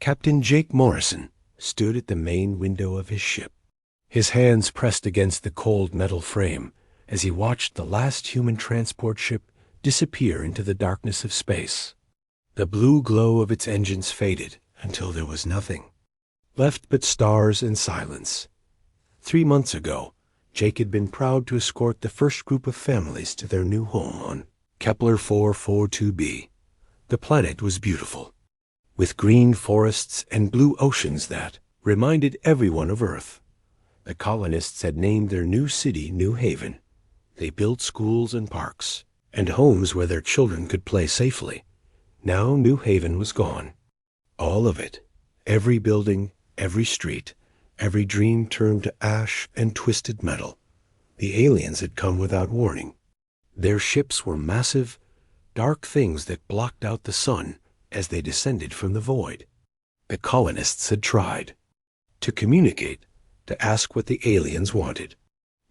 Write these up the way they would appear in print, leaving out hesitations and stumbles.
Captain Jake Morrison stood at the main window of his ship, his hands pressed against the cold metal frame as he watched the last human transport ship disappear into the darkness of space. The blue glow of its engines faded until there was nothing left but stars and silence. 3 months ago, Jake had been proud to escort the first group of families to their new home on Kepler 442b. The planet was beautiful, with green forests and blue oceans that reminded everyone of Earth. The colonists had named their new city New Haven. They built schools and parks, and homes where their children could play safely. Now New Haven was gone. All of it. Every building, every street, every dream turned to ash and twisted metal. The aliens had come without warning. Their ships were massive, dark things that blocked out the sun as they descended from the void. The colonists had tried to communicate, to ask what the aliens wanted.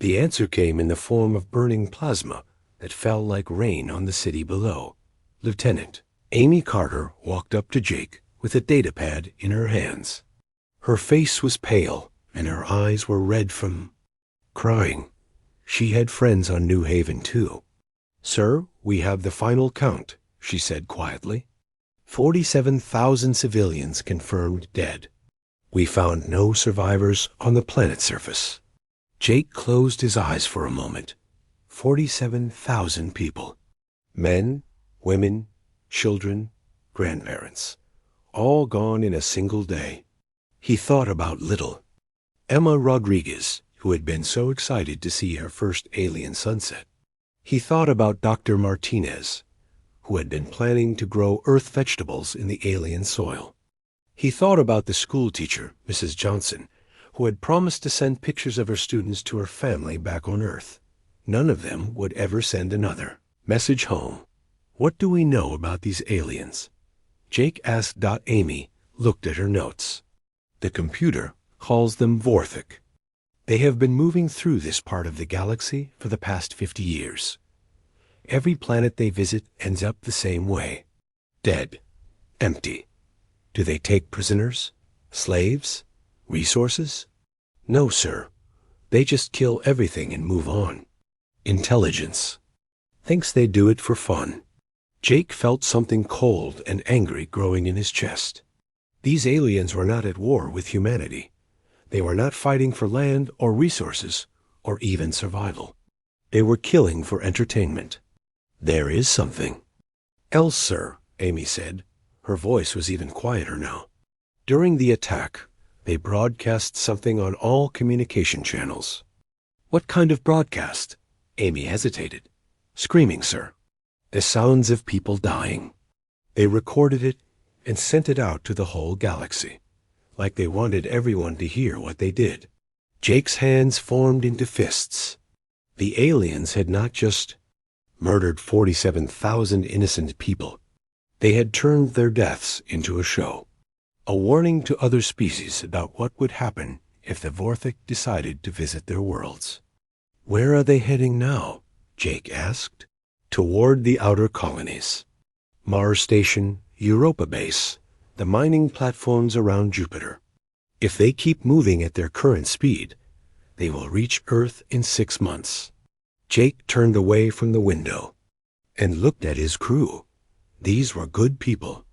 The answer came in the form of burning plasma that fell like rain on the city below. Lieutenant Amy Carter walked up to Jake with a datapad in her hands. Her face was pale, and her eyes were red from crying. She had friends on New Haven, too. "Sir, we have the final count," she said quietly. 47,000 civilians confirmed dead. We found no survivors on the planet's surface. Jake closed his eyes for a moment. 47,000 people. Men, women, children, grandparents. All gone in a single day. He thought about Little Emma Rodriguez, who had been so excited to see her first alien sunset. He thought about Dr. Martinez, who had been planning to grow Earth vegetables in the alien soil. He thought about the school teacher, Mrs. Johnson, who had promised to send pictures of her students to her family back on Earth. None of them would ever send another message home. What do we know about these aliens? Jake asked. Amy looked at her notes. The computer calls them Vorthik. They have been moving through this part of the galaxy for the past 50 years. Every planet they visit ends up the same way. Dead. Empty. Do they take prisoners? Slaves? Resources? No, sir. They just kill everything and move on. Intelligence. Thinks they do it for fun. Jake felt something cold and angry growing in his chest. These aliens were not at war with humanity. They were not fighting for land or resources or even survival. They were killing for entertainment. There is something else, sir, Amy said. Her voice was even quieter now. During the attack, they broadcast something on all communication channels. What kind of broadcast? Amy hesitated. Screaming, sir. The sounds of people dying. They recorded it and sent it out to the whole galaxy, like they wanted everyone to hear what they did. Jake's hands formed into fists. The aliens had not just murdered 47,000 innocent people. They had turned their deaths into a show, a warning to other species about what would happen if the Vorthik decided to visit their worlds. Where are they heading now? Jake asked. Toward the outer colonies. Mars Station, Europa Base, the mining platforms around Jupiter. If they keep moving at their current speed, they will reach Earth in 6 months. Jake turned away from the window and looked at his crew. These were good people,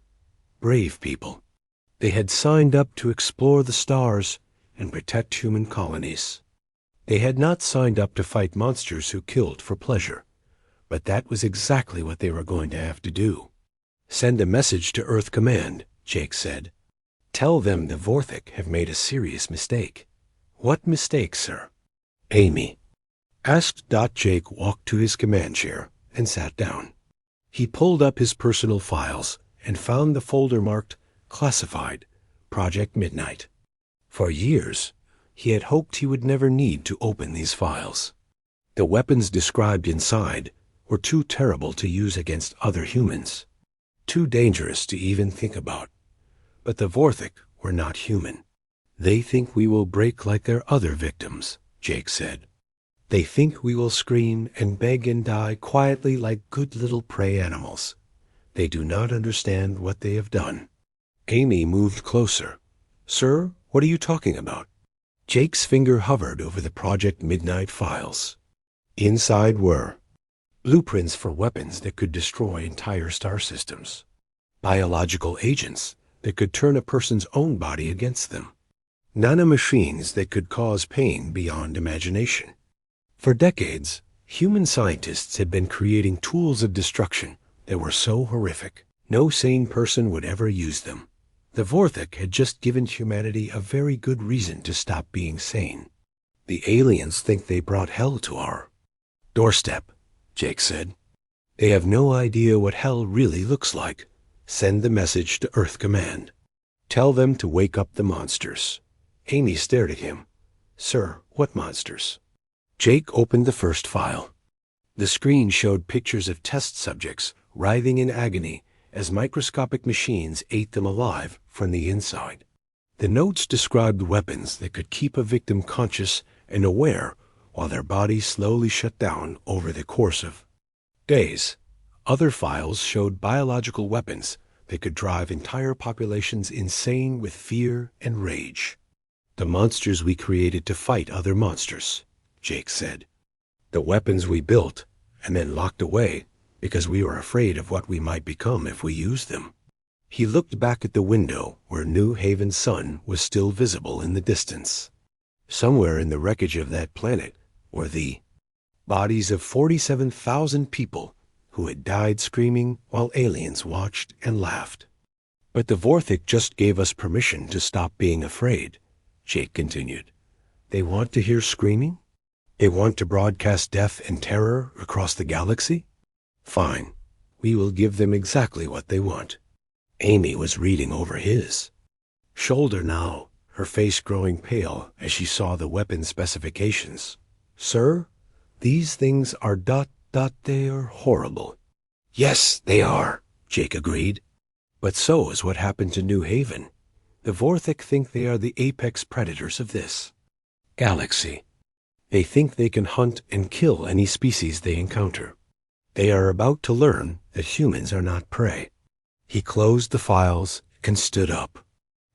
brave people. They had signed up to explore the stars and protect human colonies. They had not signed up to fight monsters who killed for pleasure, but that was exactly what they were going to have to do. Send a message to Earth Command, Jake said. Tell them the Vorthik have made a serious mistake. What mistake, sir? Amy asked. Jake walked to his command chair and sat down. He pulled up his personal files and found the folder marked Classified, Project Midnight. For years, he had hoped he would never need to open these files. The weapons described inside were too terrible to use against other humans, too dangerous to even think about. But the Vorthik were not human. They think we will break like their other victims, Jake said. They think we will scream and beg and die quietly like good little prey animals. They do not understand what they have done. Amy moved closer. Sir, what are you talking about? Jake's finger hovered over the Project Midnight files. Inside were blueprints for weapons that could destroy entire star systems, biological agents that could turn a person's own body against them, nanomachines that could cause pain beyond imagination. For decades, human scientists had been creating tools of destruction that were so horrific, no sane person would ever use them. The Vorthik had just given humanity a very good reason to stop being sane. The aliens think they brought hell to our doorstep, Jake said. They have no idea what hell really looks like. Send the message to Earth Command. Tell them to wake up the monsters. Amy stared at him. Sir, what monsters? Jake opened the first file. The screen showed pictures of test subjects writhing in agony as microscopic machines ate them alive from the inside. The notes described weapons that could keep a victim conscious and aware while their bodies slowly shut down over the course of days. Other files showed biological weapons that could drive entire populations insane with fear and rage. The monsters we created to fight other monsters, Jake said. The weapons we built and then locked away because we were afraid of what we might become if we used them. He looked back at the window where New Haven's sun was still visible in the distance. Somewhere in the wreckage of that planet were the bodies of 47,000 people who had died screaming while aliens watched and laughed. But the Vorthik just gave us permission to stop being afraid, Jake continued. They want to hear screaming? They want to broadcast death and terror across the galaxy? Fine. We will give them exactly what they want. Amy was reading over his shoulder now, her face growing pale as she saw the weapon specifications. Sir, these things are ... they are horrible. Yes, they are, Jake agreed. But so is what happened to New Haven. The Vorthik think they are the apex predators of this galaxy. They think they can hunt and kill any species they encounter. They are about to learn that humans are not prey. He closed the files and stood up.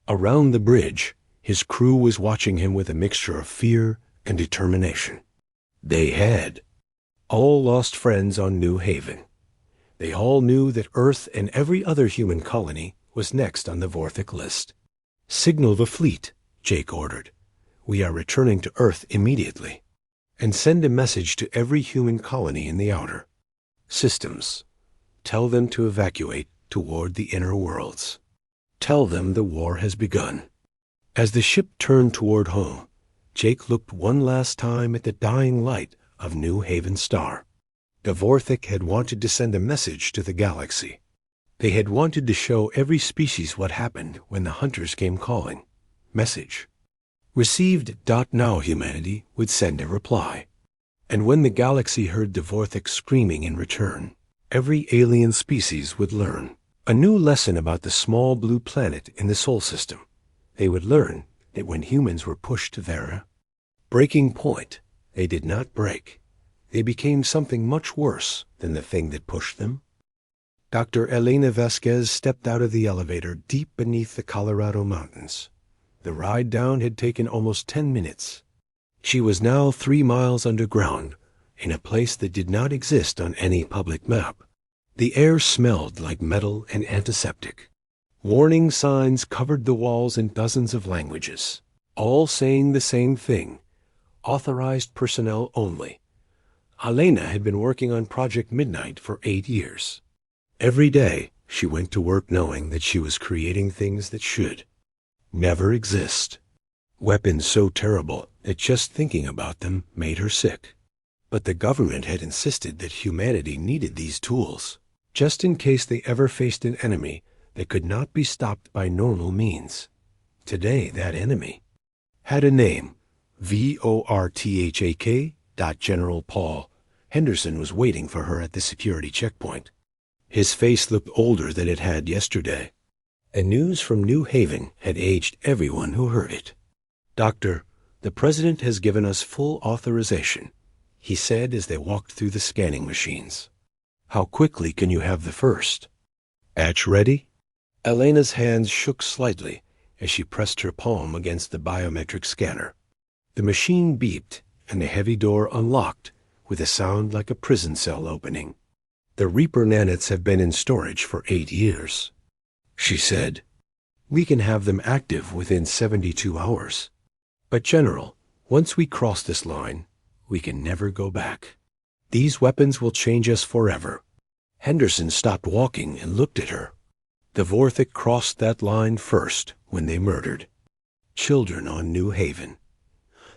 Around the bridge, his crew was watching him with a mixture of fear and determination. They had all lost friends on New Haven. They all knew that Earth and every other human colony was next on the Vorthik list. Signal the fleet, Jake ordered. We are returning to Earth immediately. And send a message to every human colony in the outer systems. Tell them to evacuate toward the inner worlds. Tell them the war has begun. As the ship turned toward home, Jake looked one last time at the dying light of New Haven Star. The Vorthik had wanted to send a message to the galaxy. They had wanted to show every species what happened when the hunters came calling. Message. Received. Now humanity would send a reply. And when the galaxy heard the Vorthik screaming in return, every alien species would learn a new lesson about the small blue planet in the Sol system. They would learn that when humans were pushed to their breaking point, they did not break. They became something much worse than the thing that pushed them. Dr. Elena Vasquez stepped out of the elevator deep beneath the Colorado mountains. The ride down had taken almost 10 minutes. She was now 3 miles underground, in a place that did not exist on any public map. The air smelled like metal and antiseptic. Warning signs covered the walls in dozens of languages, all saying the same thing: authorized personnel only. Elena had been working on Project Midnight for 8 years. Every day, she went to work knowing that she was creating things that should never exist. Weapons so terrible that just thinking about them made her sick. But the government had insisted that humanity needed these tools, just in case they ever faced an enemy that could not be stopped by normal means. Today, that enemy had a name. VORTHAK. General Paul Henderson was waiting for her at the security checkpoint. His face looked older than it had yesterday. And news from New Haven had aged everyone who heard it. Doctor, the President has given us full authorization, he said as they walked through the scanning machines. How quickly can you have the first batch ready? Elena's hands shook slightly as she pressed her palm against the biometric scanner. The machine beeped, and the heavy door unlocked with a sound like a prison cell opening. "The Reaper nanits have been in storage for 8 years," she said. "We can have them active within 72 hours. But General, once we cross this line, we can never go back. These weapons will change us forever." Henderson stopped walking and looked at her. The Vorthic crossed that line first when they murdered children on New Haven.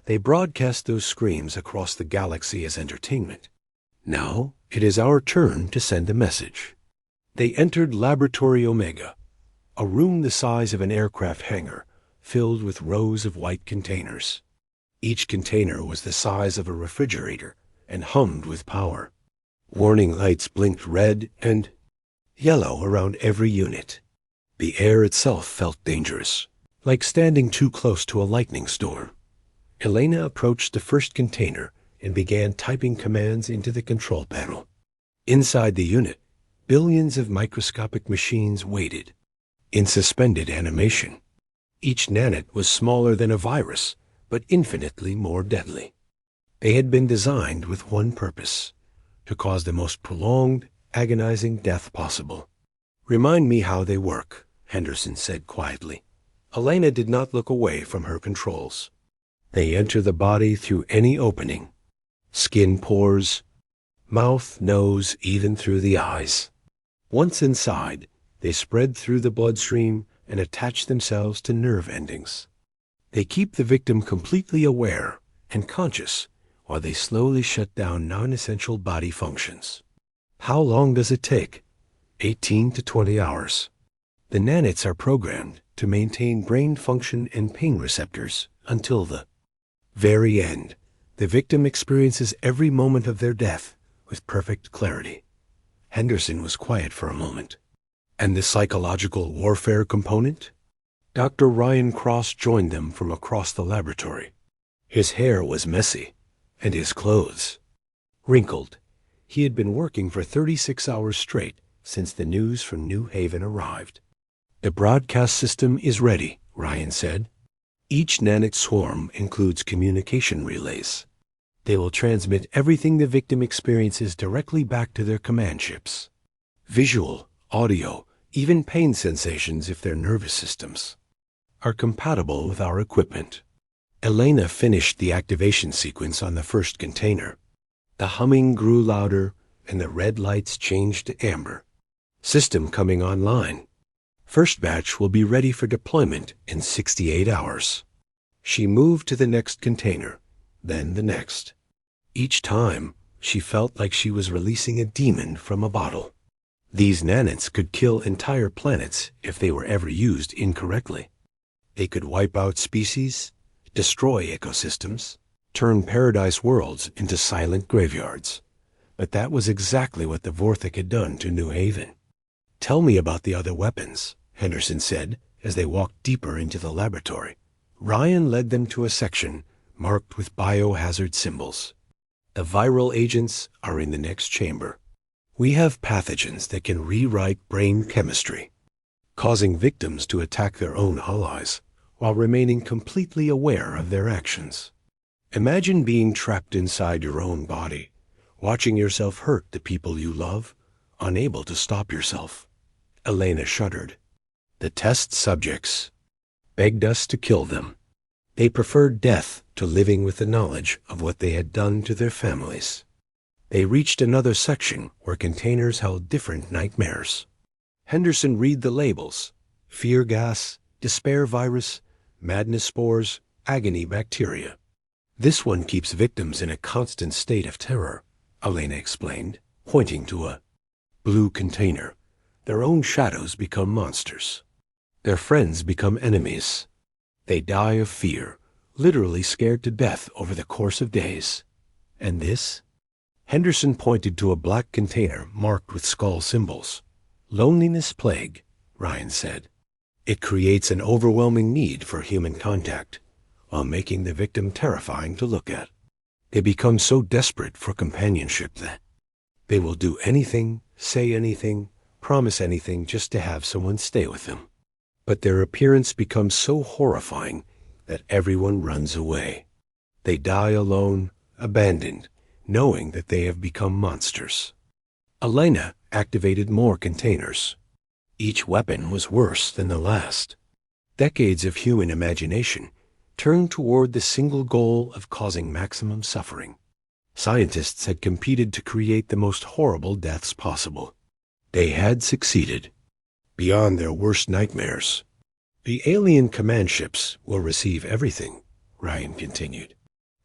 They broadcast those screams across the galaxy as entertainment. Now it is our turn to send a message. They entered Laboratory Omega, a room the size of an aircraft hangar, filled with rows of white containers. Each container was the size of a refrigerator and hummed with power. Warning lights blinked red and yellow around every unit. The air itself felt dangerous, like standing too close to a lightning storm. Elena approached the first container and began typing commands into the control panel. Inside the unit, billions of microscopic machines waited, in suspended animation. Each nanite was smaller than a virus, but infinitely more deadly. They had been designed with one purpose: to cause the most prolonged, agonizing death possible. "Remind me how they work," Henderson said quietly. Elena did not look away from her controls. "They enter the body through any opening. Skin pores, mouth, nose, even through the eyes. Once inside, they spread through the bloodstream and attach themselves to nerve endings. They keep the victim completely aware and conscious while they slowly shut down non-essential body functions." "How long does it take?" 18 to 20 hours. The nanites are programmed to maintain brain function and pain receptors until the very end. The victim experiences every moment of their death with perfect clarity." Henderson was quiet for a moment. "And the psychological warfare component?" Dr. Ryan Cross joined them from across the laboratory. His hair was messy, and his clothes wrinkled. He had been working for 36 hours straight since the news from New Haven arrived. "The broadcast system is ready," Ryan said. "Each nanite swarm includes communication relays. They will transmit everything the victim experiences directly back to their command ships. Visual, audio, even pain sensations if their nervous systems are compatible with our equipment." Elena finished the activation sequence on the first container. The humming grew louder, and the red lights changed to amber. "System coming online. First batch will be ready for deployment in 68 hours. She moved to the next container, then the next. Each time, she felt like she was releasing a demon from a bottle. These nanites could kill entire planets if they were ever used incorrectly. They could wipe out species, destroy ecosystems, turn paradise worlds into silent graveyards. But that was exactly what the Vorthic had done to New Haven. "Tell me about the other weapons," Henderson said as they walked deeper into the laboratory. Ryan led them to a section marked with biohazard symbols. "The viral agents are in the next chamber. We have pathogens that can rewrite brain chemistry, causing victims to attack their own allies while remaining completely aware of their actions. Imagine being trapped inside your own body, watching yourself hurt the people you love, unable to stop yourself." Elena shuddered. "The test subjects begged us to kill them. They preferred death to living with the knowledge of what they had done to their families." They reached another section where containers held different nightmares. Henderson read the labels: fear gas, despair virus, madness spores, agony bacteria. "This one keeps victims in a constant state of terror," Elena explained, pointing to a blue container. "Their own shadows become monsters. Their friends become enemies. They die of fear, literally scared to death over the course of days. And this?" Henderson pointed to a black container marked with skull symbols. "Loneliness plague," Ryan said. "It creates an overwhelming need for human contact, while making the victim terrifying to look at. They become so desperate for companionship that they will do anything, say anything, promise anything just to have someone stay with them. But their appearance becomes so horrifying that everyone runs away. They die alone, abandoned, knowing that they have become monsters. Elena activated more containers. Each weapon was worse than the last. Decades of human imagination turned toward the single goal of causing maximum suffering. Scientists had competed to create the most horrible deaths possible. They had succeeded. Beyond their worst nightmares. The alien command ships will receive everything, Ryan continued.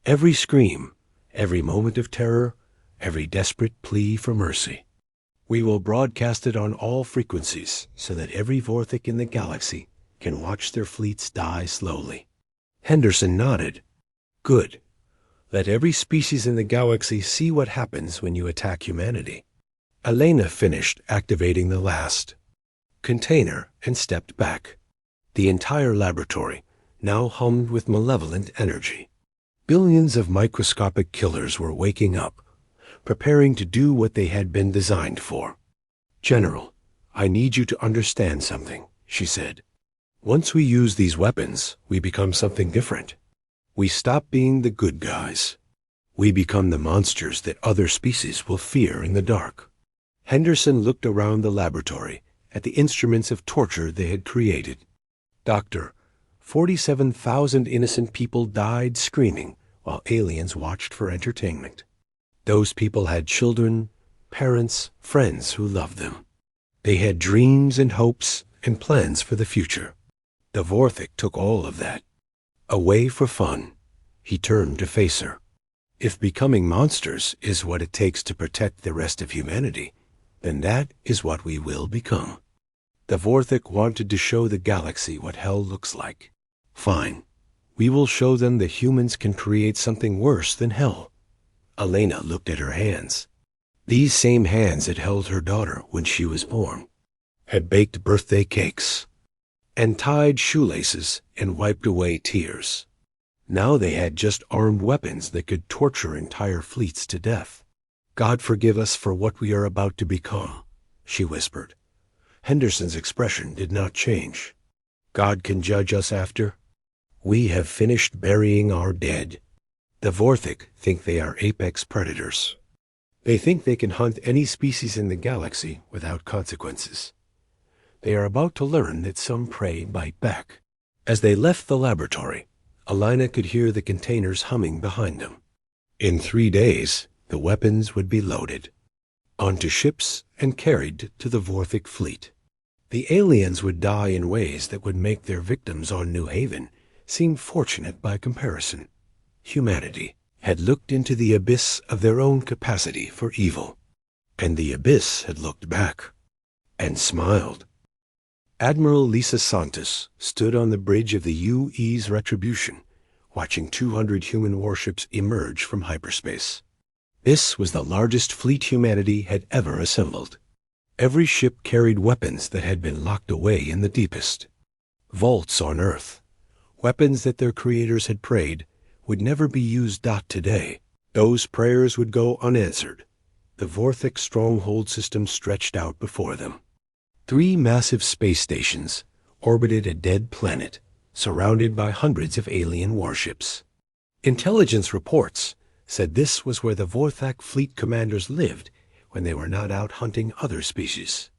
Every scream, every moment of terror, every desperate plea for mercy. We will broadcast it on all frequencies so that every Vorthic in the galaxy can watch their fleets die slowly. Henderson nodded. Good. Let every species in the galaxy see what happens when you attack humanity. Elena finished activating the last container and stepped back. The entire laboratory now hummed with malevolent energy. Billions of microscopic killers were waking up, preparing to do what they had been designed for. General, I need you to understand something, she said. Once we use these weapons, we become something different. We stop being the good guys. We become the monsters that other species will fear in the dark. Henderson looked around the laboratory at the instruments of torture they had created. Doctor, 47,000 innocent people died screaming while aliens watched for entertainment. Those people had children, parents, friends who loved them. They had dreams and hopes and plans for the future. The Vorthic took all of that. Away for fun, he turned to face her. If becoming monsters is what it takes to protect the rest of humanity, then that is what we will become. The Vorthic wanted to show the galaxy what hell looks like. Fine. We will show them that humans can create something worse than hell. Elena looked at her hands. These same hands had held her daughter when she was born, had baked birthday cakes, and tied shoelaces and wiped away tears. Now they had just armed weapons that could torture entire fleets to death. God forgive us for what we are about to become, she whispered. Henderson's expression did not change. God can judge us after. We have finished burying our dead. The Vorthic think they are apex predators. They think they can hunt any species in the galaxy without consequences. They are about to learn that some prey bite back. As they left the laboratory, Elena could hear the containers humming behind them. In 3 days, the weapons would be loaded onto ships and carried to the Vorthic fleet. The aliens would die in ways that would make their victims on New Haven seem fortunate by comparison. Humanity had looked into the abyss of their own capacity for evil, and the abyss had looked back and smiled. Admiral Lisa Santos stood on the bridge of the UE's Retribution, watching 200 human warships emerge from hyperspace. This was the largest fleet humanity had ever assembled. Every ship carried weapons that had been locked away in the deepest vaults on Earth, weapons that their creators had prayed would never be used. Today, those prayers would go unanswered. The Vorthic stronghold system stretched out before them. 3 massive space stations orbited a dead planet, surrounded by hundreds of alien warships. Intelligence reports said this was where the Vorthic fleet commanders lived when they were not out hunting other species.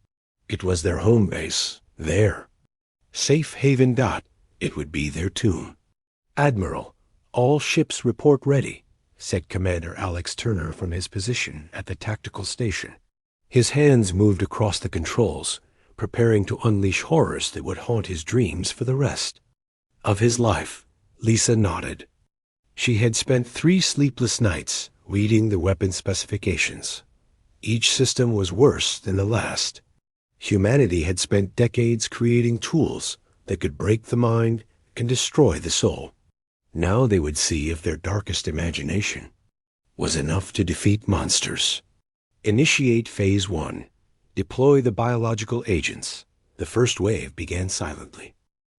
It was their home base, there. Safe haven. It would be their tomb. Admiral, all ships report ready, said Commander Alex Turner from his position at the tactical station. His hands moved across the controls, preparing to unleash horrors that would haunt his dreams for the rest of his life. Lisa nodded. She had spent 3 sleepless nights reading the weapon specifications. Each system was worse than the last. Humanity had spent decades creating tools that could break the mind and destroy the soul. Now they would see if their darkest imagination was enough to defeat monsters. Initiate Phase 1. Deploy the biological agents. The first wave began silently.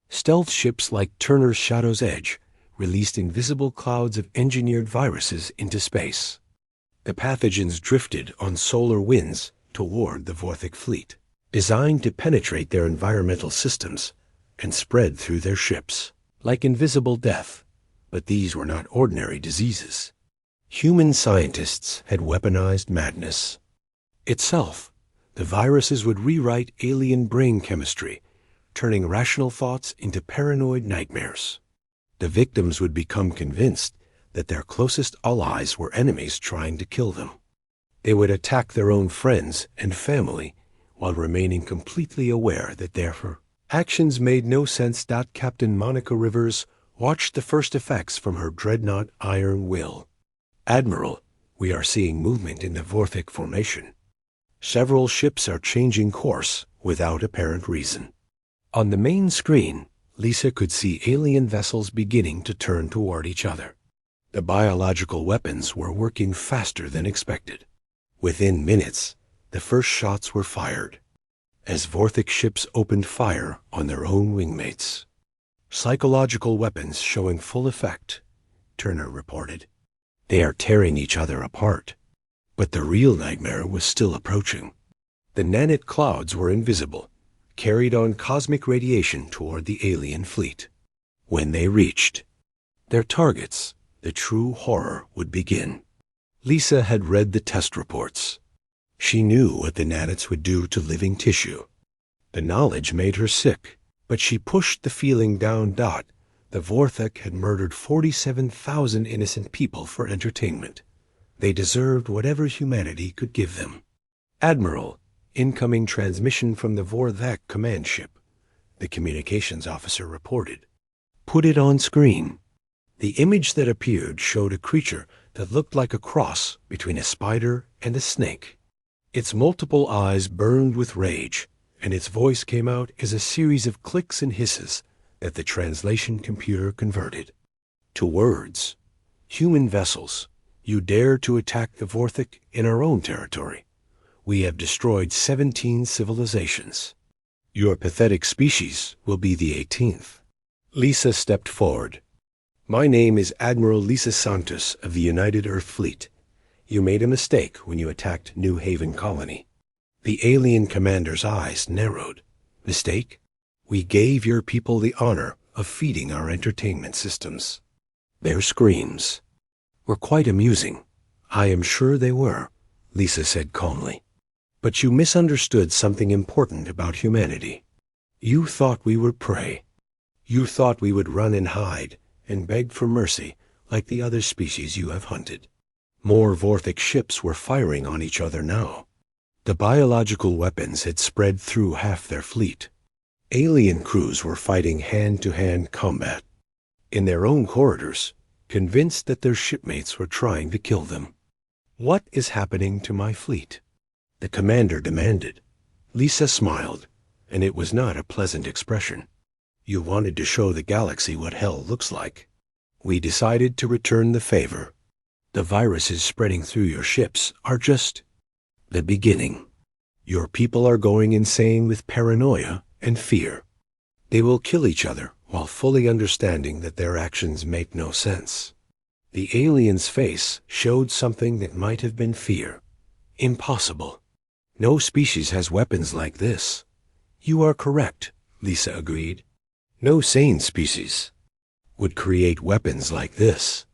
Stealth ships like Turner's Shadow's Edge released invisible clouds of engineered viruses into space. The pathogens drifted on solar winds toward the Vorthic fleet. designed to penetrate their environmental systems and spread through their ships, like invisible death. But these were not ordinary diseases. Human scientists had weaponized madness itself. The viruses would rewrite alien brain chemistry, turning rational thoughts into paranoid nightmares. The victims would become convinced that their closest allies were enemies trying to kill them. They would attack their own friends and family while remaining completely aware that their actions made no sense. Captain Monica Rivers watched the first effects from her dreadnought Iron Will. "Admiral, we are seeing movement in the Vorthik formation. Several ships are changing course without apparent reason." On the main screen, Lisa could see alien vessels beginning to turn toward each other. The biological weapons were working faster than expected. Within minutes, the first shots were fired, as Vorthik ships opened fire on their own wingmates. "Psychological weapons showing full effect," Turner reported. "They are tearing each other apart." But the real nightmare was still approaching. The nanite clouds were invisible, carried on cosmic radiation toward the alien fleet. When they reached their targets, the true horror would begin. Lisa had read the test reports. She knew what the nanites would do to living tissue. The knowledge made her sick, but she pushed the feeling down. The Vorthik had murdered 47,000 innocent people for entertainment. They deserved whatever humanity could give them. "Admiral, incoming transmission from the Vorthik command ship," the communications officer reported. "Put it on screen." The image that appeared showed a creature that looked like a cross between a spider and a snake. Its multiple eyes burned with rage, and its voice came out as a series of clicks and hisses that the translation computer converted to words. "Human vessels, you dare to attack the Vorthik in our own territory. We have destroyed 17 civilizations. Your pathetic species will be the 18th. Lisa stepped forward. "My name is Admiral Lisa Santos of the United Earth Fleet. You made a mistake when you attacked New Haven Colony." The alien commander's eyes narrowed. "Mistake? We gave your people the honor of feeding our entertainment systems." Their screams were quite amusing. "I am sure they were," Lisa said calmly. "But you misunderstood something important about humanity. You thought we were prey. You thought we would run and hide and beg for mercy like the other species you have hunted." More Vorthik ships were firing on each other now. The biological weapons had spread through half their fleet. Alien crews were fighting hand-to-hand combat in their own corridors, convinced that their shipmates were trying to kill them. "What is happening to my fleet?" the commander demanded. Lisa smiled, and it was not a pleasant expression. "You wanted to show the galaxy what hell looks like. We decided to return the favor. The viruses spreading through your ships are just the beginning. Your people are going insane with paranoia and fear. They will kill each other while fully understanding that their actions make no sense." The alien's face showed something that might have been fear. "Impossible. No species has weapons like this." "You are correct," Lisa agreed. "No sane species would create weapons like this.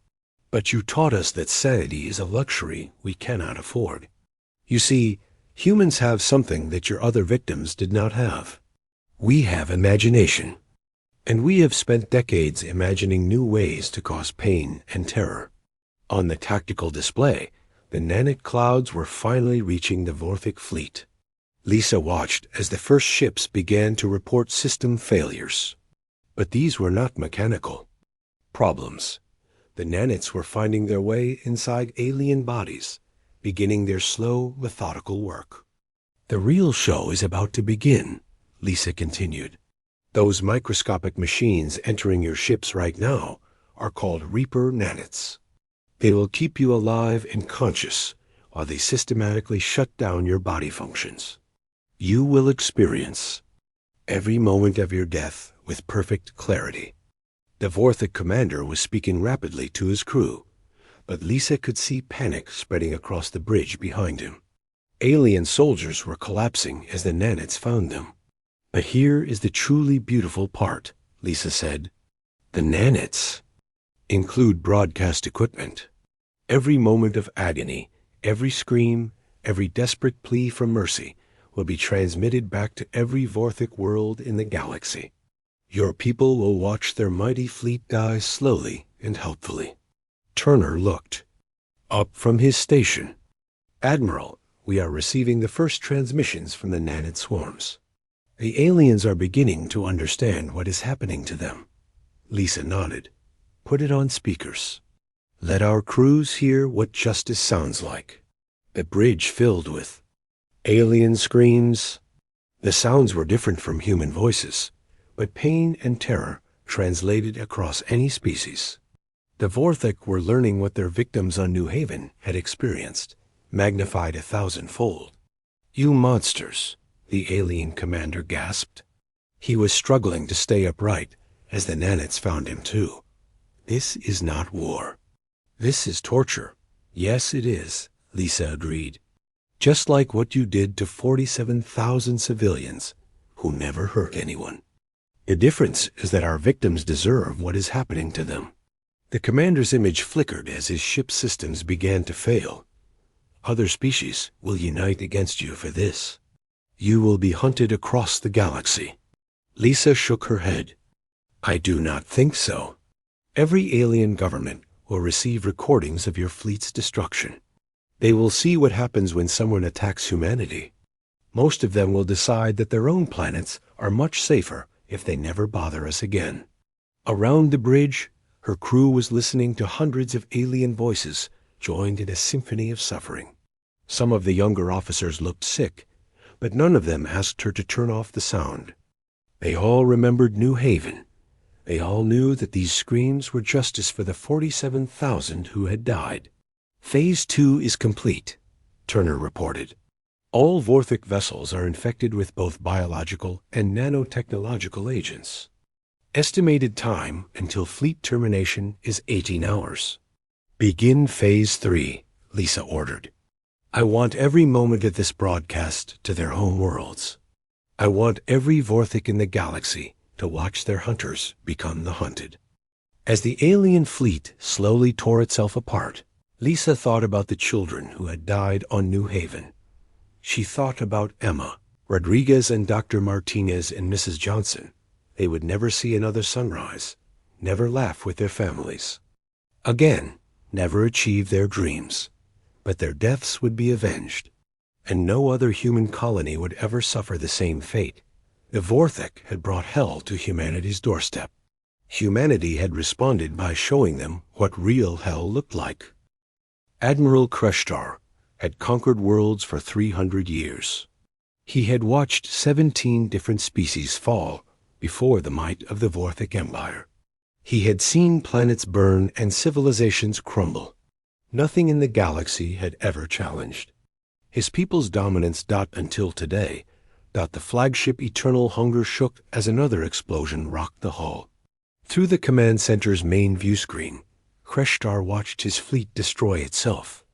But you taught us that sanity is a luxury we cannot afford. You see, humans have something that your other victims did not have. We have imagination, and we have spent decades imagining new ways to cause pain and terror." On the tactical display, the nanite clouds were finally reaching the Vorthik fleet. Lisa watched as the first ships began to report system failures. But these were not mechanical problems. The nanites were finding their way inside alien bodies, beginning their slow, methodical work. "The real show is about to begin," Lisa continued. "Those microscopic machines entering your ships right now are called Reaper nanites. They will keep you alive and conscious while they systematically shut down your body functions. You will experience every moment of your death with perfect clarity." The Vorthik commander was speaking rapidly to his crew, but Lisa could see panic spreading across the bridge behind him. Alien soldiers were collapsing as the nanites found them. But here is the truly beautiful part, Lisa said. The nanites include broadcast equipment. Every moment of agony, every scream, every desperate plea for mercy will be transmitted back to every Vorthic world in the galaxy. Your people will watch their mighty fleet die slowly and helpfully. Turner looked up from his station. Admiral, we are receiving the first transmissions from the nanite swarms. The aliens are beginning to understand what is happening to them. Lisa nodded. Put it on speakers. Let our crews hear what justice sounds like. The bridge filled with alien screams. The sounds were different from human voices, but pain and terror translated across any species. The Vorthic were learning what their victims on New Haven had experienced, magnified 1,000-fold. You monsters, the alien commander gasped. He was struggling to stay upright as the nanites found him too. This is not war. This is torture. Yes, it is, Lisa agreed. Just like what you did to 47,000 civilians who never hurt anyone. The difference is that our victims deserve what is happening to them. The commander's image flickered as his ship's systems began to fail. Other species will unite against you for this. You will be hunted across the galaxy. Lisa shook her head. I do not think so. Every alien government will receive recordings of your fleet's destruction. They will see what happens when someone attacks humanity. Most of them will decide that their own planets are much safer if they never bother us again. Around the bridge, her crew was listening to hundreds of alien voices joined in a symphony of suffering. Some of the younger officers looked sick, but none of them asked her to turn off the sound. They all remembered New Haven. They all knew that these screams were justice for the 47,000 who had died. Phase 2 is complete, Turner reported. All Vorthic vessels are infected with both biological and nanotechnological agents. Estimated time until fleet termination is 18 hours. Begin Phase 3, Lisa ordered. I want every moment of this broadcast to their home worlds. I want every Vorthic in the galaxy to watch their hunters become the hunted. As the alien fleet slowly tore itself apart, Lisa thought about the children who had died on New Haven. She thought about Emma, Rodriguez, and Dr. Martinez and Mrs. Johnson. They would never see another sunrise, never laugh with their families. Again, never achieve their dreams. But their deaths would be avenged, and no other human colony would ever suffer the same fate. The Vorthic had brought hell to humanity's doorstep. Humanity had responded by showing them what real hell looked like. Admiral Kreshtar had conquered worlds for 300 years. He had watched 17 different species fall before the might of the Vorthic Empire. He had seen planets burn and civilizations crumble. Nothing in the galaxy had ever challenged his people's dominance. Until today, the flagship Eternal Hunger shook as another explosion rocked the hull. Through the command center's main view screen, Kreshtar watched his fleet destroy itself.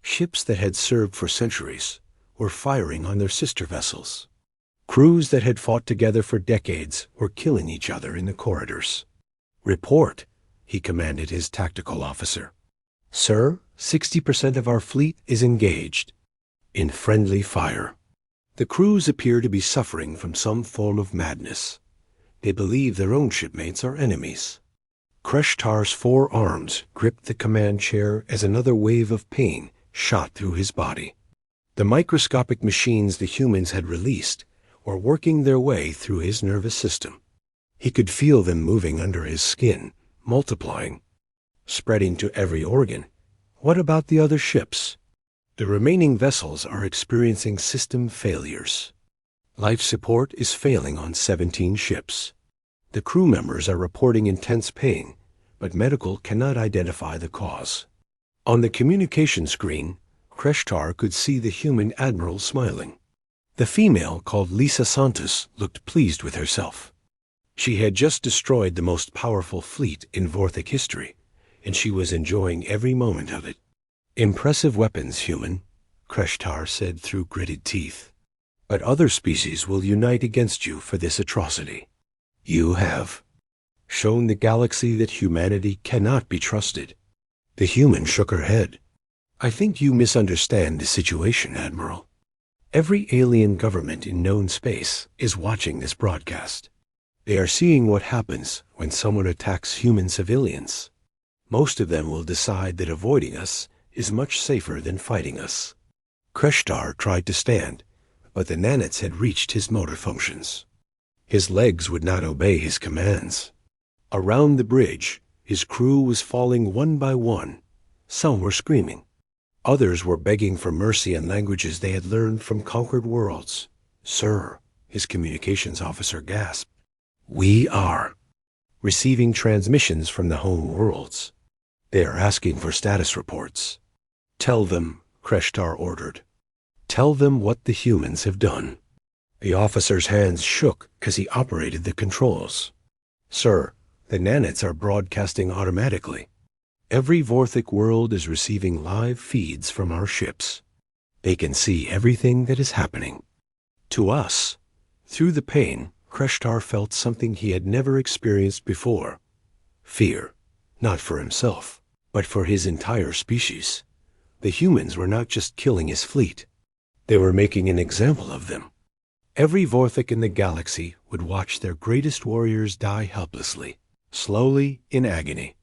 Ships that had served for centuries were firing on their sister vessels. Crews that had fought together for decades were killing each other in the corridors. Report, he commanded his tactical officer. Sir, 60% of our fleet is engaged in friendly fire. The crews appear to be suffering from some form of madness. They believe their own shipmates are enemies. Kreshtar's 4 arms gripped the command chair as another wave of pain shot through his body. The microscopic machines the humans had released were working their way through his nervous system. He could feel them moving under his skin, multiplying, spreading to every organ. What about the other ships? The remaining vessels are experiencing system failures. Life support is failing on 17 ships. The crew members are reporting intense pain, but medical cannot identify the cause. On the communication screen, Kreshtar could see the human admiral smiling. The female, called Lisa Santos, looked pleased with herself. She had just destroyed the most powerful fleet in Vorthic history, and she was enjoying every moment of it. Impressive weapons, human. Kreshtar said through gritted teeth. "But other species will unite against you for this atrocity. You have shown the galaxy that humanity cannot be trusted." The human shook her head. "I think you misunderstand the situation, Admiral. Every alien government in known space is watching this broadcast. They are seeing what happens when someone attacks human civilians. Most of them will decide that avoiding us is much safer than fighting us." Kreshtar tried to stand, but the nanites had reached his motor functions. His legs would not obey his commands. Around the bridge, his crew was falling one by one. Some were screaming. Others were begging for mercy in languages they had learned from conquered worlds. "Sir," his communications officer gasped, "we are receiving transmissions from the home worlds. They are asking for status reports." "Tell them," Kreshtar ordered. "Tell them what the humans have done." The officer's hands shook as he operated the controls. "Sir, the nanites are broadcasting automatically. Every Vorthic world is receiving live feeds from our ships. They can see everything that is happening." To us, through the pain, Kreshtar felt something he had never experienced before. Fear, not for himself, but for his entire species. The humans were not just killing his fleet. They were making an example of them. Every Vorthic in the galaxy would watch their greatest warriors die helplessly, slowly, in agony.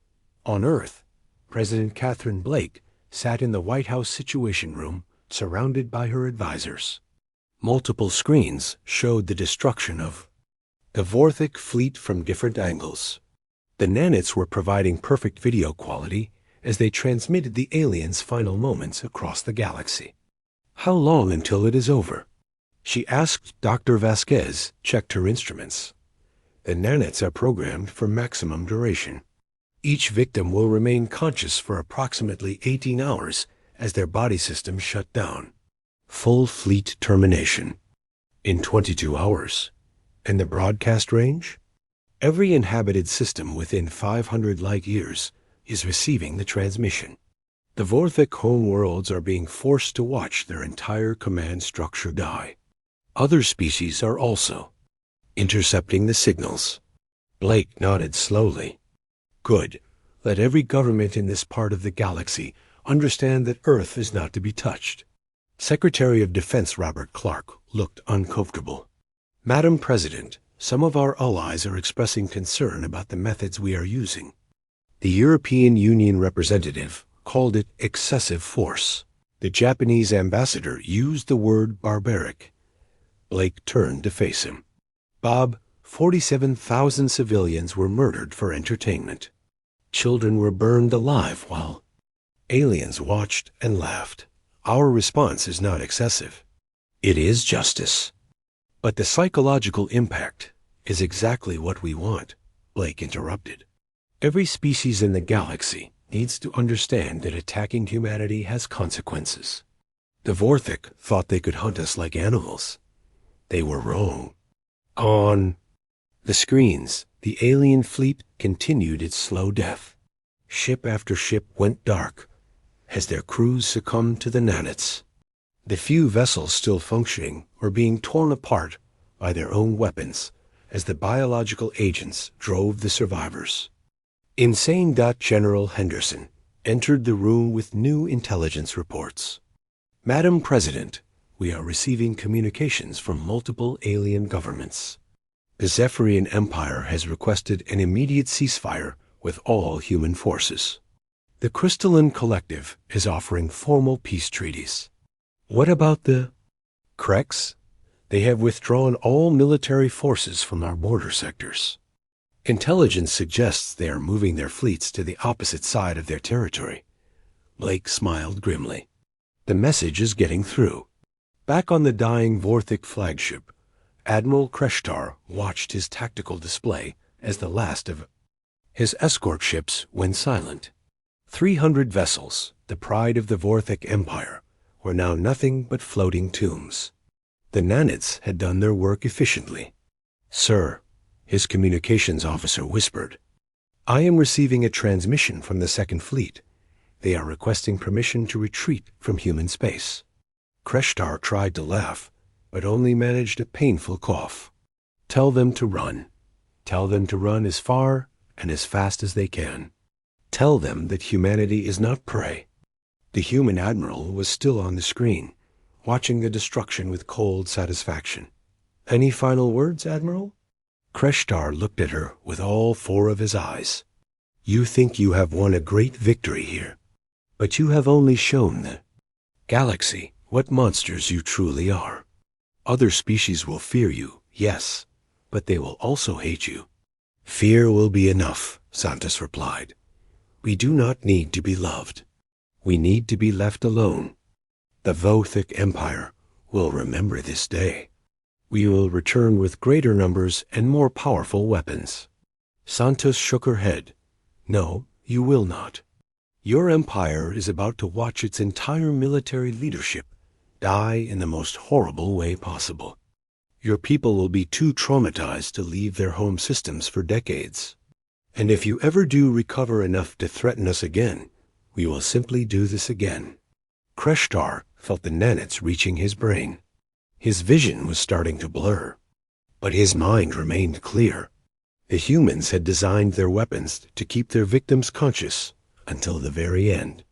On Earth, President Catherine Blake sat in the White House Situation Room, surrounded by her advisors. Multiple screens showed the destruction of the Vorthic fleet from different angles. The nanites were providing perfect video quality as they transmitted the aliens' final moments across the galaxy. "How long until it is over?" she asked. Dr. Vasquez checked her instruments. "The nanites are programmed for maximum duration. Each victim will remain conscious for approximately 18 hours as their body systems shut down. Full fleet termination in 22 hours. And the broadcast range? Every inhabited system within 500 light years is receiving the transmission. The Vorthic home worlds are being forced to watch their entire command structure die. Other species are also intercepting the signals." Blake nodded slowly. "Good. Let every government in this part of the galaxy understand that Earth is not to be touched." Secretary of Defense Robert Clark looked uncomfortable. "Madam President, some of our allies are expressing concern about the methods we are using. The European Union representative called it excessive force. The Japanese ambassador used the word barbaric." Blake turned to face him. "Bob, 47,000 civilians were murdered for entertainment. Children were burned alive while aliens watched and laughed. Our response is not excessive. It is justice. But the psychological impact is exactly what we want," Blake interrupted. "Every species in the galaxy needs to understand that attacking humanity has consequences. The Vorthic thought they could hunt us like animals. They were wrong." On the screens, the alien fleet continued its slow death. Ship after ship went dark as their crews succumbed to the nanites. The few vessels still functioning were being torn apart by their own weapons as the biological agents drove the survivors. Insane. General Henderson entered the room with new intelligence reports. "Madam President, we are receiving communications from multiple alien governments. The Zephyrian Empire has requested an immediate ceasefire with all human forces. The Crystalline Collective is offering formal peace treaties. What about the Krex? They have withdrawn all military forces from our border sectors. Intelligence suggests they are moving their fleets to the opposite side of their territory." Blake smiled grimly. "The message is getting through." Back on the dying Vorthic flagship, Admiral Kreshtar watched his tactical display as the last of his escort ships went silent. 300 vessels, the pride of the Vorthic Empire, were now nothing but floating tombs. The nanites had done their work efficiently. "Sir," his communications officer whispered, "I am receiving a transmission from the Second Fleet. They are requesting permission to retreat from human space." Kreshtar tried to laugh, but only managed a painful cough. Tell them to run. Tell them to run as far and as fast as they can. Tell them that humanity is not prey. The human admiral was still on the screen, watching the destruction with cold satisfaction. Any final words, Admiral? Kreshtar looked at her with all four of his eyes. You think you have won a great victory here, but you have only shown the galaxy what monsters you truly are. Other species will fear you, yes, but they will also hate you. Fear will be enough, Santos replied. We do not need to be loved. We need to be left alone. The Vothic Empire will remember this day. We will return with greater numbers and more powerful weapons. Santos shook her head. No, you will not. Your empire is about to watch its entire military leadership die in the most horrible way possible. Your people will be too traumatized to leave their home systems for decades. And if you ever do recover enough to threaten us again, we will simply do this again. Kreshtar felt the nanits reaching his brain. His vision was starting to blur, but his mind remained clear. The humans had designed their weapons to keep their victims conscious until the very end.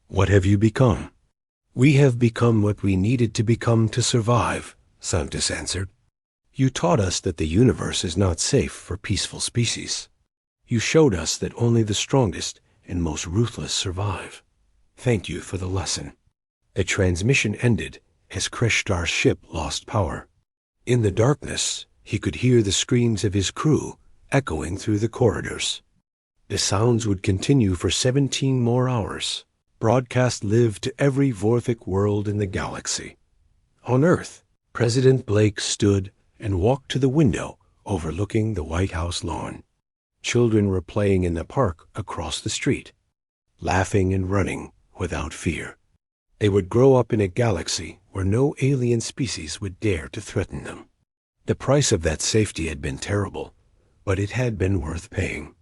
What have you become? We have become what we needed to become to survive, Santos answered. You taught us that the universe is not safe for peaceful species. You showed us that only the strongest and most ruthless survive. Thank you for the lesson. The transmission ended as Kreshtar's ship lost power. In the darkness, he could hear the screams of his crew echoing through the corridors. The sounds would continue for 17 more hours. Broadcast lived to every Vorthic world in the galaxy. On Earth, President Blake stood and walked to the window overlooking the White House lawn. Children were playing in the park across the street, laughing and running without fear. They would grow up in a galaxy where no alien species would dare to threaten them. The price of that safety had been terrible, but it had been worth paying.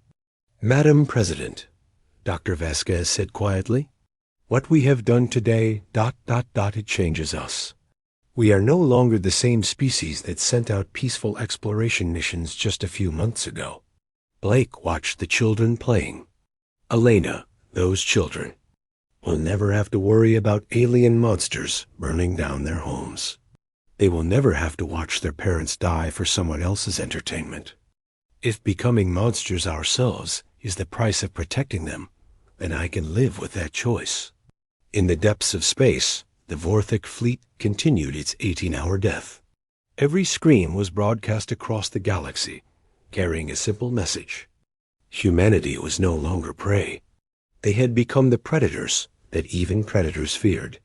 Madam President, Dr. Vasquez said quietly, what we have done today, ... it changes us. We are no longer the same species that sent out peaceful exploration missions just a few months ago. Blake watched the children playing. Elena, those children, will never have to worry about alien monsters burning down their homes. They will never have to watch their parents die for someone else's entertainment. If becoming monsters ourselves is the price of protecting them, then I can live with that choice. In the depths of space, the Vorthic fleet continued its 18-hour death. Every scream was broadcast across the galaxy, carrying a simple message. Humanity was no longer prey. They had become the predators that even predators feared.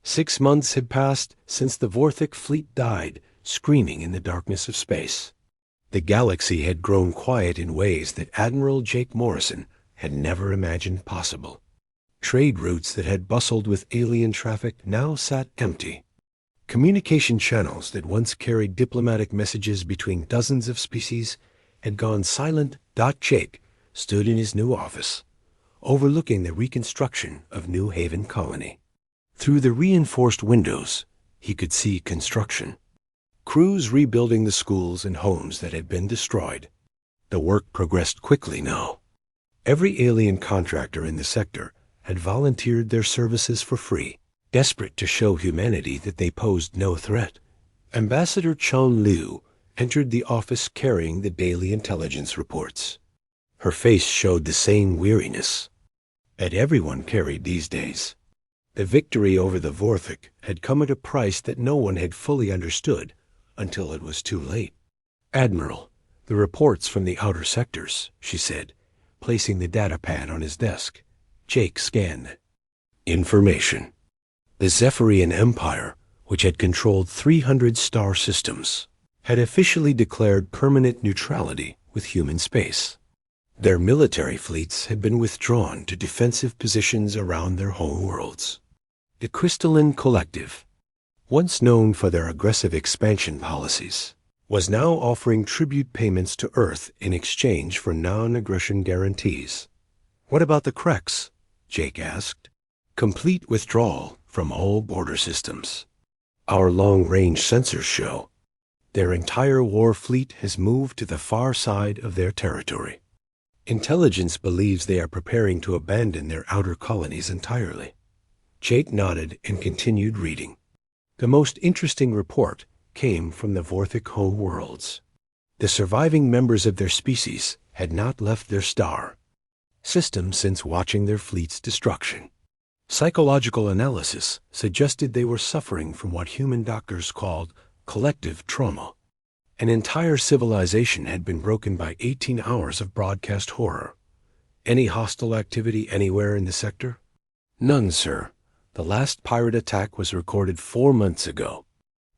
6 months had passed since the Vorthic fleet died, screaming in the darkness of space. The galaxy had grown quiet in ways that Admiral Jake Morrison had never imagined possible. Trade routes that had bustled with alien traffic now sat empty. Communication channels that once carried diplomatic messages between dozens of species had gone silent. Jake stood in his new office, overlooking the reconstruction of New Haven Colony. Through the reinforced windows, he could see construction. Crews rebuilding the schools and homes that had been destroyed. The work progressed quickly now. Every alien contractor in the sector had volunteered their services for free, desperate to show humanity that they posed no threat. Ambassador Chun Liu entered the office carrying the daily intelligence reports. Her face showed the same weariness that everyone carried these days. The victory over the Vorthic had come at a price that no one had fully understood until it was too late. Admiral, the reports from the outer sectors, she said, placing the data pad on his desk. Jake scanned. Information. The Zephyrian Empire, which had controlled 300 star systems, had officially declared permanent neutrality with human space. Their military fleets had been withdrawn to defensive positions around their home worlds. The Crystalline Collective, once known for their aggressive expansion policies, was now offering tribute payments to Earth in exchange for non-aggression guarantees. What about the Krex? Jake asked. Complete withdrawal from all border systems. Our long-range sensors show their entire war fleet has moved to the far side of their territory. Intelligence believes they are preparing to abandon their outer colonies entirely. Jake nodded and continued reading. The most interesting report came from the Vorthic home worlds. The surviving members of their species had not left their star system since watching their fleet's destruction. Psychological analysis suggested they were suffering from what human doctors called collective trauma. An entire civilization had been broken by 18 hours of broadcast horror. Any hostile activity anywhere in the sector? None, sir. The last pirate attack was recorded 4 months ago.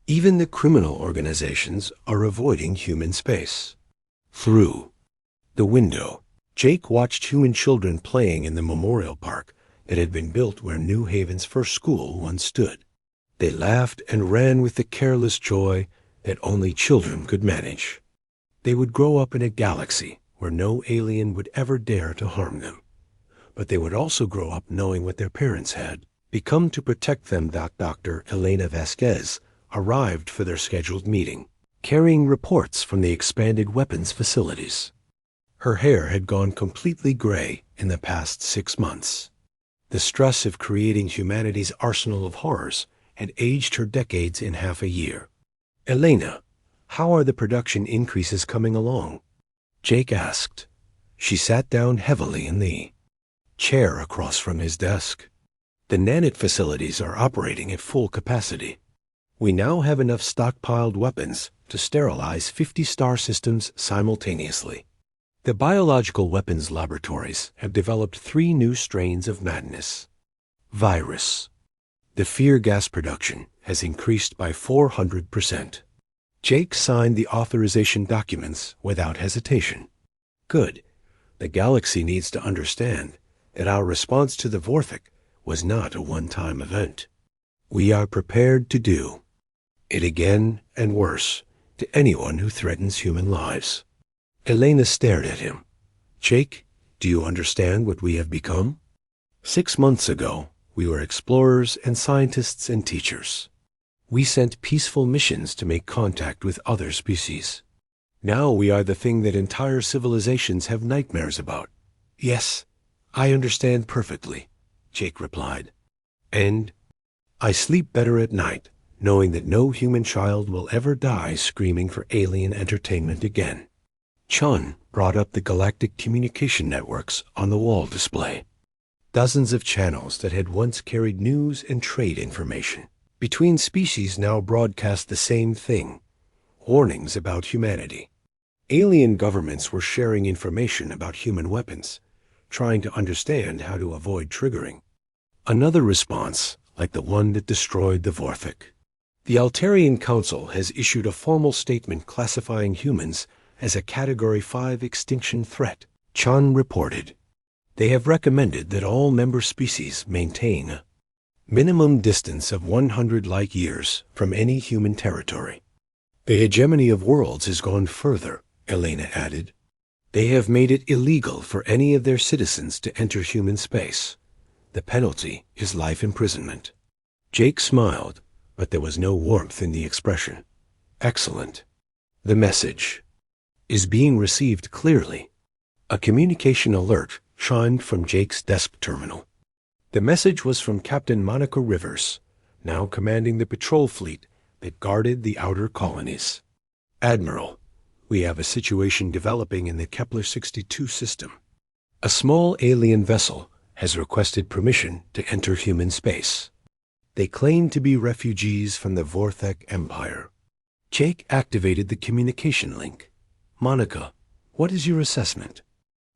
Even the criminal organizations are avoiding human space. Through the window, Jake watched human children playing in the memorial park that had been built where New Haven's first school once stood. They laughed and ran with the careless joy that only children could manage. They would grow up in a galaxy where no alien would ever dare to harm them. But they would also grow up knowing what their parents had become to protect them. That Dr. Elena Vasquez arrived for their scheduled meeting, carrying reports from the expanded weapons facilities. Her hair had gone completely gray in the past 6 months. The stress of creating humanity's arsenal of horrors had aged her decades in half a year. Elena, how are the production increases coming along? Jake asked. She sat down heavily in the chair across from his desk. The nanite facilities are operating at full capacity. We now have enough stockpiled weapons to sterilize 50 star systems simultaneously. The biological weapons laboratories have developed 3 new strains of madness. Virus. The fear gas production has increased by 400%. Jake signed the authorization documents without hesitation. Good. The galaxy needs to understand that our response to the Vorthic was not a one-time event. We are prepared to do it again and worse to anyone who threatens human lives. Elena stared at him. Jake, do you understand what we have become? 6 months ago, we were explorers and scientists and teachers. We sent peaceful missions to make contact with other species. Now we are the thing that entire civilizations have nightmares about. Yes, I understand perfectly, Jake replied. And I sleep better at night, knowing that no human child will ever die screaming for alien entertainment again. Chun brought up the galactic communication networks on the wall display. Dozens of channels that had once carried news and trade information between species now broadcast the same thing: warnings about humanity. Alien governments were sharing information about human weapons, trying to understand how to avoid triggering another response like the one that destroyed the Vorthic. The Altarian Council has issued a formal statement classifying humans as a Category 5 extinction threat, Chun reported. They have recommended that all member species maintain a minimum distance of 100 light years from any human territory. The hegemony of worlds has gone further, Elena added. They have made it illegal for any of their citizens to enter human space. The penalty is life imprisonment. Jake smiled, but there was no warmth in the expression. Excellent. The message is being received clearly. A communication alert chimed from Jake's desk terminal. The message was from Captain Monica Rivers, now commanding the patrol fleet that guarded the outer colonies. Admiral, we have a situation developing in the Kepler-62 system. A small alien vessel has requested permission to enter human space. They claim to be refugees from the Vorthic Empire. Jake activated the communication link. Monica, what is your assessment?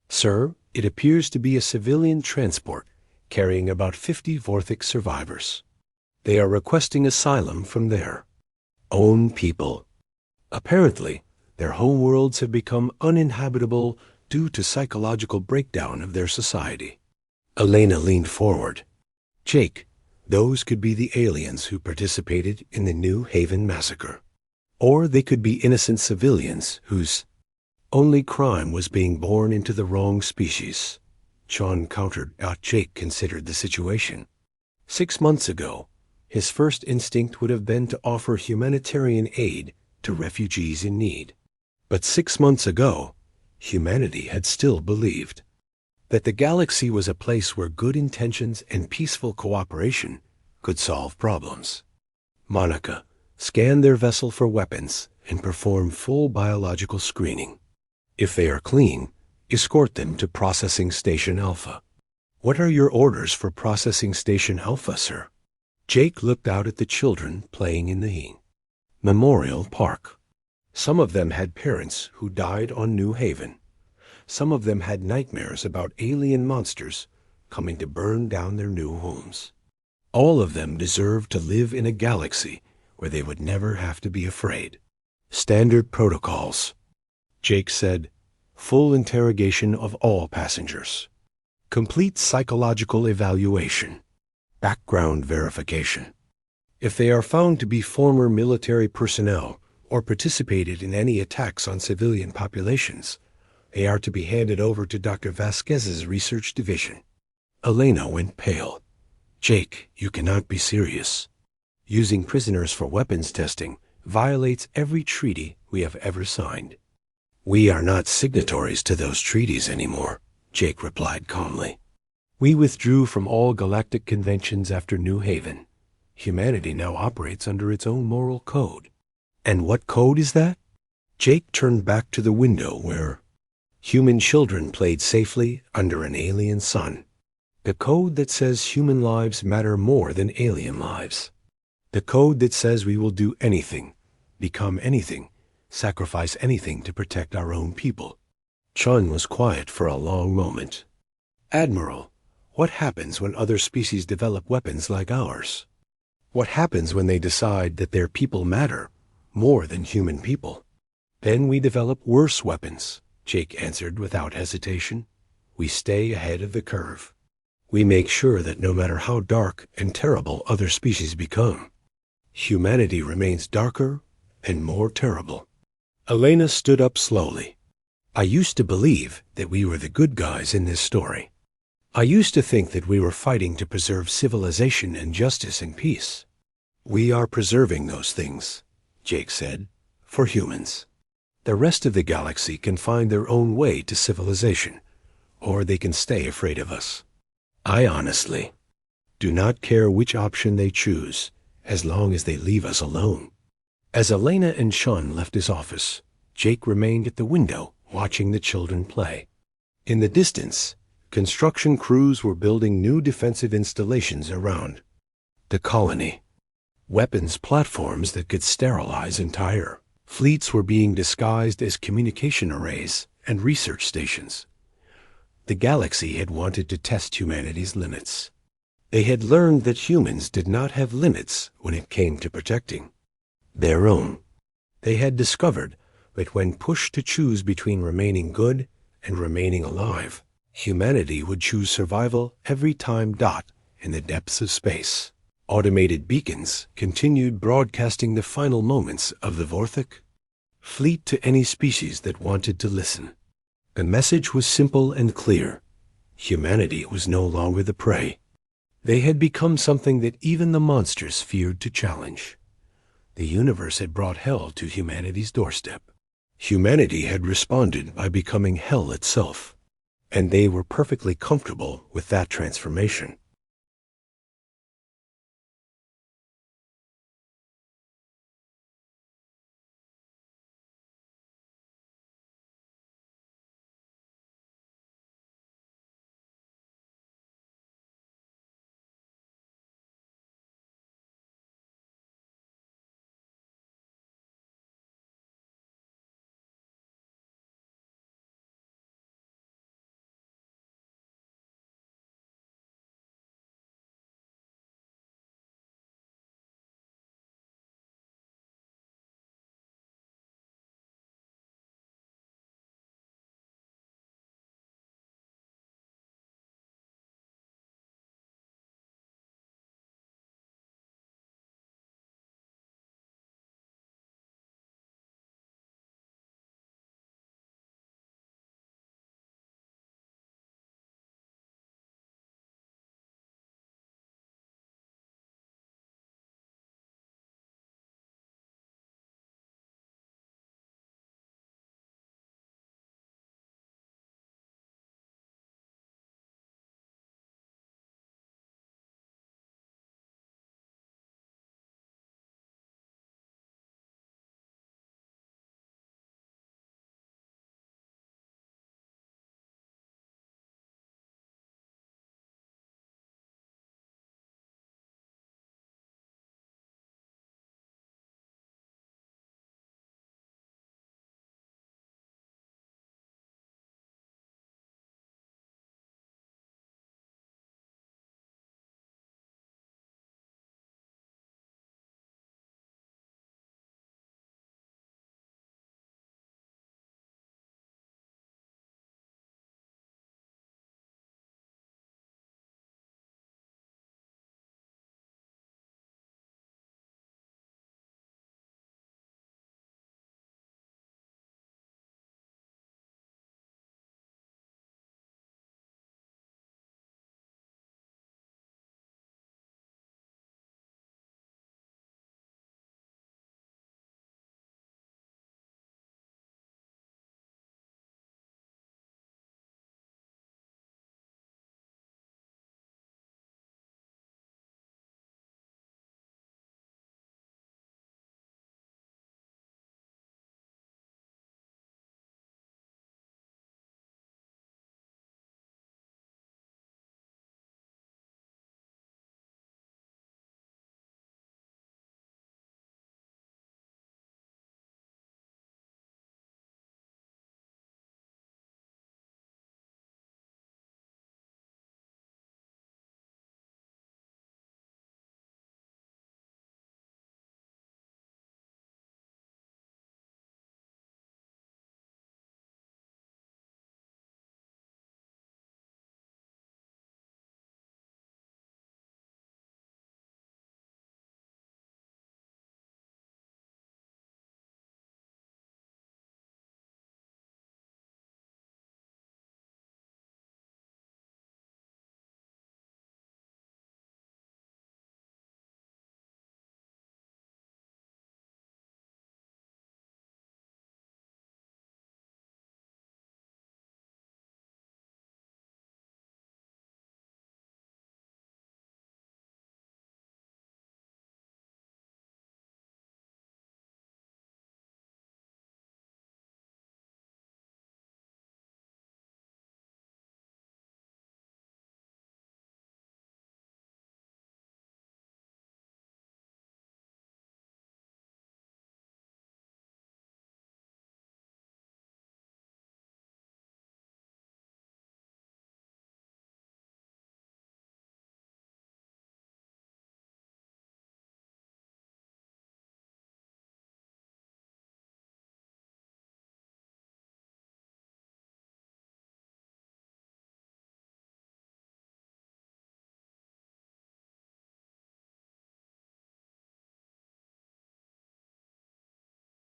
Sir, it appears to be a civilian transport carrying about 50 Vorthic survivors. They are requesting asylum from their own people. Apparently, their homeworlds have become uninhabitable due to psychological breakdown of their society. Elena leaned forward. Jake, those could be the aliens who participated in the New Haven massacre. Or they could be innocent civilians whose only crime was being born into the wrong species. Chun countered. Jake considered the situation. 6 months ago, His first instinct would have been to offer humanitarian aid to refugees in need. But 6 months ago, humanity had still believed that the galaxy was a place where good intentions and peaceful cooperation could solve problems. Monica scanned their vessel for weapons and perform full biological screening. If they are clean, escort them to Processing Station Alpha. What are your orders for Processing Station Alpha, sir? Jake looked out at the children playing in the Memorial Park. Some of them had parents who died on New Haven. Some of them had nightmares about alien monsters coming to burn down their new homes. All of them deserved to live in a galaxy where they would never have to be afraid. Standard protocols. Jake said, full interrogation of all passengers. Complete psychological evaluation. Background verification. If they are found to be former military personnel or participated in any attacks on civilian populations, they are to be handed over to Dr. Vasquez's research division. Elena went pale. Jake, you cannot be serious. Using prisoners for weapons testing violates every treaty we have ever signed. We are not signatories to those treaties anymore, Jake replied calmly. We withdrew from all galactic conventions after New Haven. Humanity now operates under its own moral code. And what code is that? Jake turned back to the window where human children played safely under an alien sun. The code that says human lives matter more than alien lives. The code that says we will do anything, become anything, sacrifice anything to protect our own people. Chun was quiet for a long moment. Admiral, what happens when other species develop weapons like ours? What happens when they decide that their people matter more than human people? Then we develop worse weapons, Jake answered without hesitation. We stay ahead of the curve. We make sure that no matter how dark and terrible other species become, humanity remains darker and more terrible. Elena stood up slowly. I used to believe that we were the good guys in this story. I used to think that we were fighting to preserve civilization and justice and peace. We are preserving those things, Jake said, for humans. The rest of the galaxy can find their own way to civilization, or they can stay afraid of us. I honestly do not care which option they choose, as long as they leave us alone. As Elena and Sean left his office, Jake remained at the window watching the children play. In the distance, construction crews were building new defensive installations around the colony. Weapons platforms that could sterilize entire fleets were being disguised as communication arrays and research stations. The galaxy had wanted to test humanity's limits. They had learned that humans did not have limits when it came to protecting their own. They had discovered that when pushed to choose between remaining good and remaining alive, humanity would choose survival every time. In the depths of space, automated beacons continued broadcasting the final moments of the Vorthok fleet to any species that wanted to listen. The message was simple and clear. Humanity was no longer the prey. They had become something that even the monsters feared to challenge. The universe had brought hell to humanity's doorstep. Humanity had responded by becoming hell itself, and they were perfectly comfortable with that transformation.